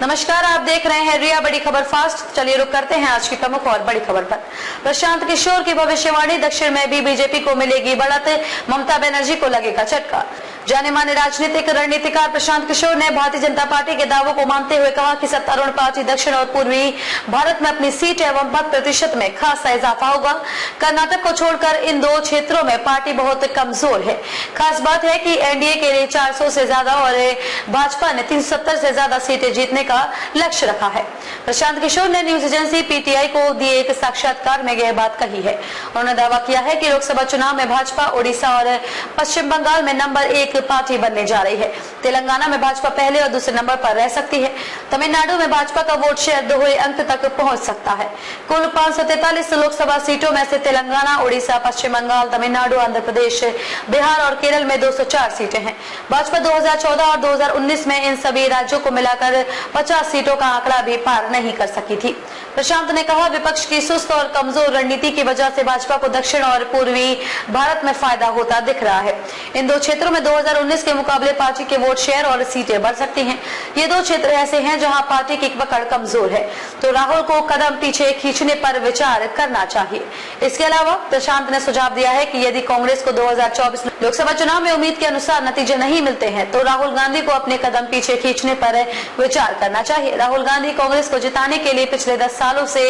नमस्कार, आप देख रहे हैं रिया बड़ी खबर फास्ट। चलिए रुक करते हैं आज की प्रमुख और बड़ी खबर पर। प्रशांत किशोर की भविष्यवाणी, दक्षिण में भी बीजेपी को मिलेगी बढ़त, ममता बनर्जी को लगेगा झटका। जाने माने राजनीतिक रणनीतिकार प्रशांत किशोर ने भारतीय जनता पार्टी के दावों को मानते हुए कहा कि सत्तारूढ़ पार्टी दक्षिण और पूर्वी भारत में अपनी सीट एवं मत प्रतिशत में खासा इजाफा होगा। कर्नाटक को छोड़कर इन दो क्षेत्रों में पार्टी बहुत कमजोर है। खास बात है कि एनडीए के लिए 400 से ज्यादा और भाजपा ने 370 से ज्यादा सीटें जीतने का लक्ष्य रखा है। प्रशांत किशोर ने न्यूज एजेंसी पीटीआई को दिए एक साक्षात्कार में यह बात कही है। उन्होंने दावा किया है कि लोकसभा चुनाव में भाजपा उड़ीसा और पश्चिम बंगाल में नंबर 1 पार्टी बनने जा रही है। तेलंगाना में भाजपा पहले और दूसरे नंबर पर रह सकती है। तमिलनाडु में भाजपा का वोट शेयर दोहरे अंक तक पहुंच सकता है। कुल 543 लोकसभा सीटों में से तेलंगाना, उड़ीसा, पश्चिम बंगाल, तमिलनाडु, आंध्र प्रदेश, बिहार और केरल में 204 सीटें हैं। भाजपा 2014 और 2019 में इन सभी राज्यों को मिलाकर 50 सीटों का आंकड़ा भी पार नहीं कर सकी थी। प्रशांत ने कहा, विपक्ष की सुस्त और कमजोर रणनीति की वजह से भाजपा को दक्षिण और पूर्वी भारत में फायदा होता दिख रहा है। इन दो क्षेत्रों में 2019 के मुकाबले पार्टी के वोट शेयर और सीटें बढ़ सकती हैं। ये दो क्षेत्र ऐसे हैं जहां पार्टी की पकड़ कमजोर है, तो राहुल को कदम पीछे खींचने पर विचार करना चाहिए। इसके अलावा प्रशांत ने सुझाव दिया है कि यदि कांग्रेस को 2024 लोकसभा चुनाव में उम्मीद के अनुसार नतीजे नहीं मिलते हैं तो राहुल गांधी को अपने कदम पीछे खींचने पर विचार करना चाहिए। राहुल गांधी कांग्रेस को जिताने के लिए पिछले 10 सालों से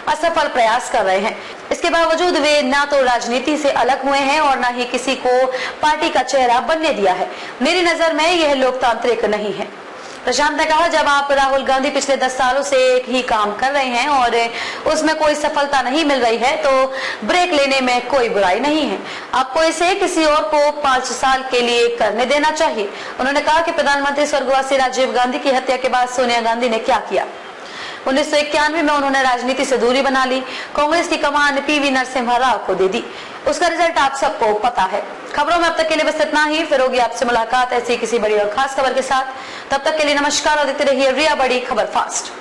असफल प्रयास कर रहे हैं। इसके बावजूद वे न तो राजनीति से अलग हुए हैं और न ही किसी को पार्टी का चेहरा बनने दिया है। मेरी नजर में यह लोकतांत्रिक नहीं है। प्रशांत ने कहा, जब आप राहुल गांधी पिछले 10 सालों से एक ही काम कर रहे हैं और उसमें कोई सफलता नहीं मिल रही है तो ब्रेक लेने में कोई बुराई नहीं है। आपको इसे किसी और को 5 साल के लिए करने देना चाहिए। उन्होंने कहा कि प्रधानमंत्री स्वर्गवासी राजीव गांधी की हत्या के बाद सोनिया गांधी ने क्या किया। 1991 में उन्होंने राजनीति से दूरी बना ली, कांग्रेस की कमान पीवी नरसिम्हा राव को दे दी। उसका रिजल्ट आप सबको पता है। खबरों में अब तक के लिए बस इतना ही। फिर होगी आपसे मुलाकात ऐसी किसी बड़ी और खास खबर के साथ। तब तक के लिए नमस्कार और देखते रहिए रिया बड़ी खबर फास्ट।